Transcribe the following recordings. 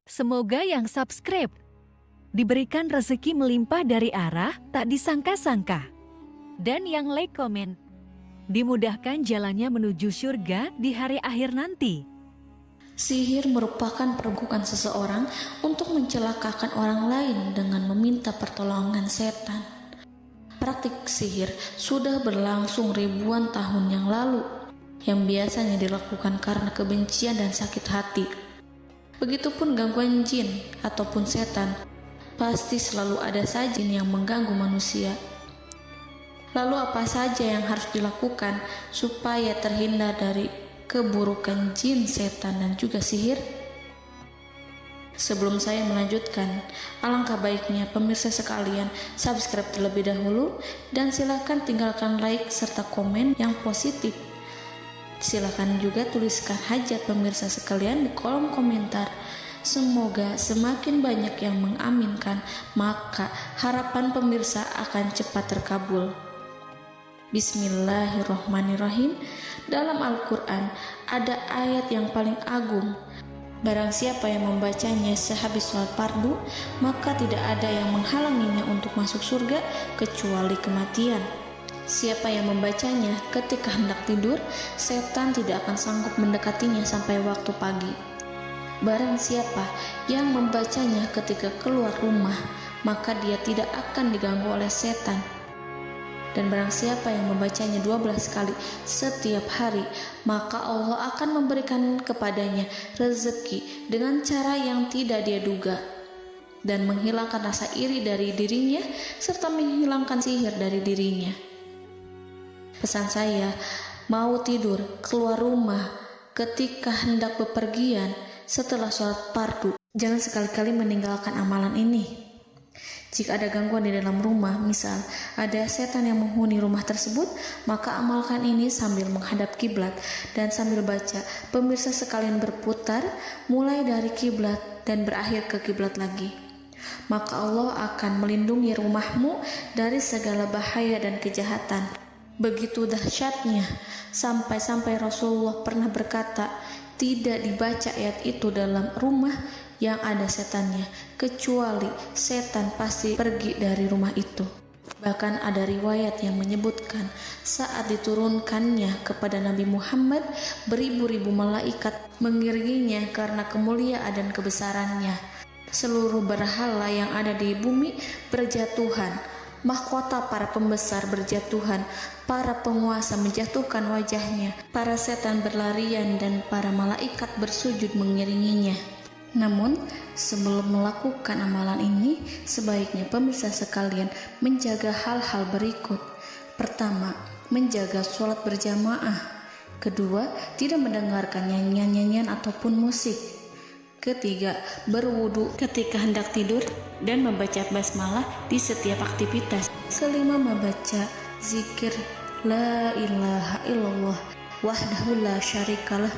Semoga yang subscribe diberikan rezeki melimpah dari arah tak disangka-sangka. Dan yang like komen, dimudahkan jalannya menuju surga di hari akhir nanti. Sihir merupakan perbuatan seseorang untuk mencelakakan orang lain dengan meminta pertolongan setan. Praktik sihir sudah berlangsung ribuan tahun yang lalu, yang biasanya dilakukan karena kebencian dan sakit hati. Begitupun gangguan jin ataupun setan, pasti selalu ada saja jin yang mengganggu manusia. Lalu apa saja yang harus dilakukan supaya terhindar dari keburukan jin, setan, dan juga sihir? Sebelum saya melanjutkan, alangkah baiknya pemirsa sekalian subscribe terlebih dahulu dan silakan tinggalkan like serta komen yang positif. Silakan juga tuliskan hajat pemirsa sekalian di kolom komentar. Semoga semakin banyak yang mengaminkan, maka harapan pemirsa akan cepat terkabul. Bismillahirrohmanirrohim. Dalam Al-Quran ada ayat yang paling agung. Barang siapa yang membacanya sehabis sholat fardu, maka tidak ada yang menghalanginya untuk masuk surga kecuali kematian. Siapa yang membacanya ketika hendak tidur, setan tidak akan sanggup mendekatinya sampai waktu pagi. Barang siapa yang membacanya ketika keluar rumah, maka dia tidak akan diganggu oleh setan. Dan barang siapa yang membacanya 12 kali setiap hari, maka Allah akan memberikan kepadanya rezeki dengan cara yang tidak dia duga, dan menghilangkan rasa iri dari dirinya, serta menghilangkan sihir dari dirinya. Pesan saya, mau tidur, keluar rumah, ketika hendak bepergian, setelah sholat fardu, jangan sekali-kali meninggalkan amalan ini. Jika ada gangguan di dalam rumah, misal ada setan yang menghuni rumah tersebut, maka amalkan ini sambil menghadap kiblat dan sambil baca. Pemirsa sekalian berputar mulai dari kiblat dan berakhir ke kiblat lagi. Maka Allah akan melindungi rumahmu dari segala bahaya dan kejahatan. Begitu dahsyatnya, sampai-sampai Rasulullah pernah berkata, tidak dibaca ayat itu dalam rumah yang ada setannya, kecuali setan pasti pergi dari rumah itu. Bahkan ada riwayat yang menyebutkan saat diturunkannya kepada Nabi Muhammad, beribu-ribu malaikat mengiringinya karena kemuliaan dan kebesarannya. Seluruh berhala yang ada di bumi berjatuhan, mahkota para pembesar berjatuhan, para penguasa menjatuhkan wajahnya, para setan berlarian, dan para malaikat bersujud mengiringinya. Namun, sebelum melakukan amalan ini, sebaiknya pemirsa sekalian menjaga hal-hal berikut. Pertama, menjaga sholat berjamaah. Kedua, tidak mendengarkan nyanyian-nyanyian ataupun musik. Ketiga, berwudu ketika hendak tidur dan membaca basmalah di setiap aktivitas. Kelima, membaca zikir la ilaha illallah wahdahu la syarikalah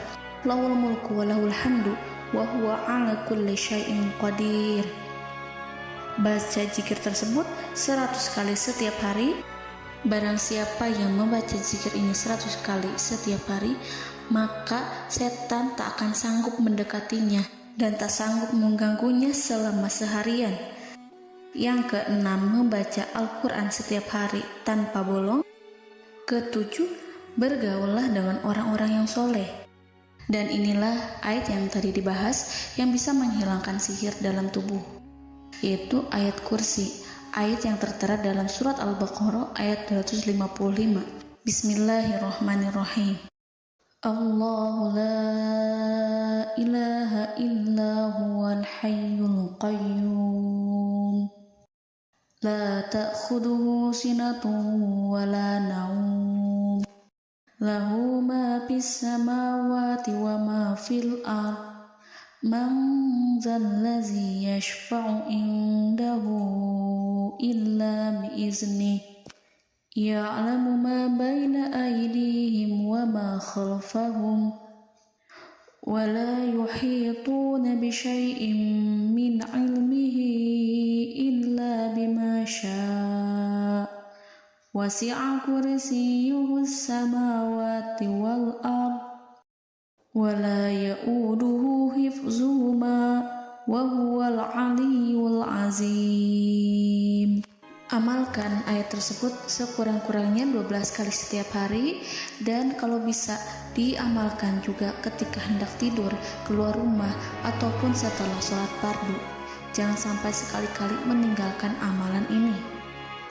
lahul mulku wa lahul hamdu wa huwa ala kulli syai'in qadir. Baca zikir tersebut 100 kali setiap hari. Barang siapa yang membaca zikir ini 100 kali setiap hari, maka setan tak akan sanggup mendekatinya dan tak sanggup mengganggunya selama seharian. Yang keenam, membaca Al-Quran setiap hari tanpa bolong. Ketujuh, bergaullah dengan orang-orang yang soleh. Dan inilah ayat yang tadi dibahas yang bisa menghilangkan sihir dalam tubuh, yaitu ayat kursi, ayat yang tertera dalam surat Al-Baqarah ayat 255. Bismillahirrahmanirrahim. Allahu la ilaha illa huwal hayyul qayyum la ta'khuduhu sinatun wa la naum lahu ma fis samawati wa ma fil ard man zallazi yashfa'u indahu illa biiznih ya'lamu ma baina aydihim wa ma khalfahum wa la yuhituna bi syai'in min 'ilmihi illa bima syaa' wasi'a kursiyyuhu as-samawati wal ard wa la ya'uduhu hifzuhuma wa huwal aliyyul azim. Amalkan ayat tersebut sekurang-kurangnya 12 kali setiap hari, dan kalau bisa diamalkan juga ketika hendak tidur, keluar rumah, ataupun setelah sholat fardu. Jangan sampai sekali-kali meninggalkan amalan ini.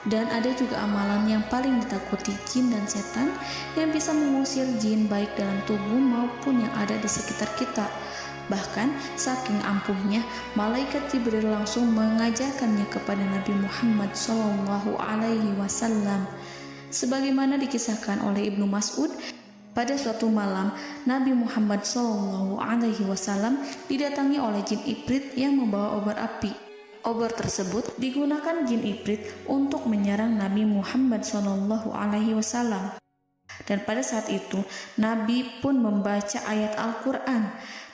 Dan ada juga amalan yang paling ditakuti jin dan setan, yang bisa mengusir jin baik dalam tubuh maupun yang ada di sekitar kita. Bahkan saking ampuhnya, malaikat Jibril langsung mengajarkannya kepada Nabi Muhammad SAW. Sebagaimana dikisahkan oleh Ibnu Mas'ud, pada suatu malam Nabi Muhammad SAW didatangi oleh jin Ifrit yang membawa obor api. Obor tersebut digunakan jin Ifrit untuk menyerang Nabi Muhammad SAW. Dan pada saat itu Nabi pun membaca ayat Al-Quran.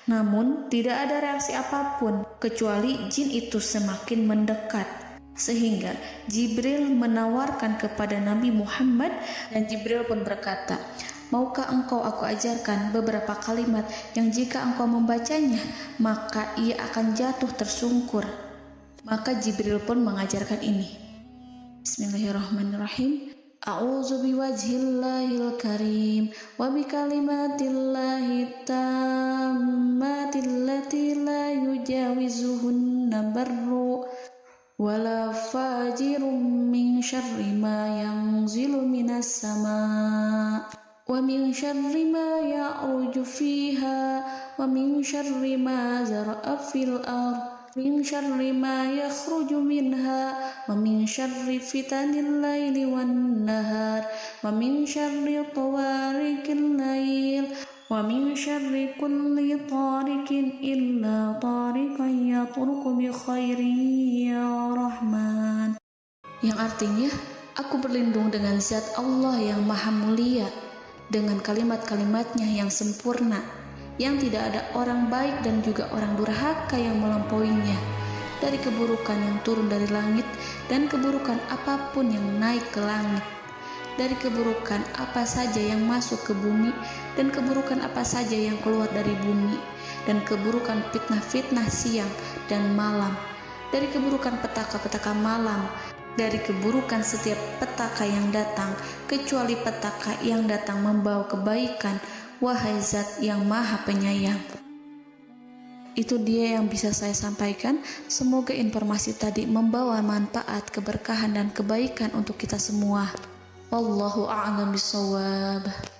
Namun tidak ada reaksi apapun kecuali jin itu semakin mendekat, sehingga Jibril menawarkan kepada Nabi Muhammad, dan Jibril pun berkata, "Maukah engkau aku ajarkan beberapa kalimat yang jika engkau membacanya maka ia akan jatuh tersungkur?" Maka Jibril pun mengajarkan ini. Bismillahirrahmanirrahim. A'udzu biwajhillahil karim wa bikalimatillahi tammatil lati la yujawizuhunna barru wala fajirum min syarri ma yanzilu minas sama' wa min syarri ma ya'ruju fiha wa min syarri ma zara'a fil ardh min syarri ma yakhruju minha wa min syarri fitanil laili wan nahar wa min syarri tawarikil lail wa min syarri kulli tarikin illa tarikan yatruku bi khairin ya Rahman. Yang artinya, aku berlindung dengan zat Allah yang maha mulia, dengan kalimat-kalimatnya yang sempurna, yang tidak ada orang baik dan juga orang durhaka yang melampauinya, dari keburukan yang turun dari langit dan keburukan apapun yang naik ke langit, dari keburukan apa saja yang masuk ke bumi dan keburukan apa saja yang keluar dari bumi, dan keburukan fitnah-fitnah siang dan malam, dari keburukan petaka-petaka malam, dari keburukan setiap petaka yang datang, kecuali petaka yang datang membawa kebaikan, wahai zat yang maha penyayang. Itu dia yang bisa saya sampaikan. Semoga informasi tadi membawa manfaat, keberkahan dan kebaikan untuk kita semua. Wallahu a'lam bishawab.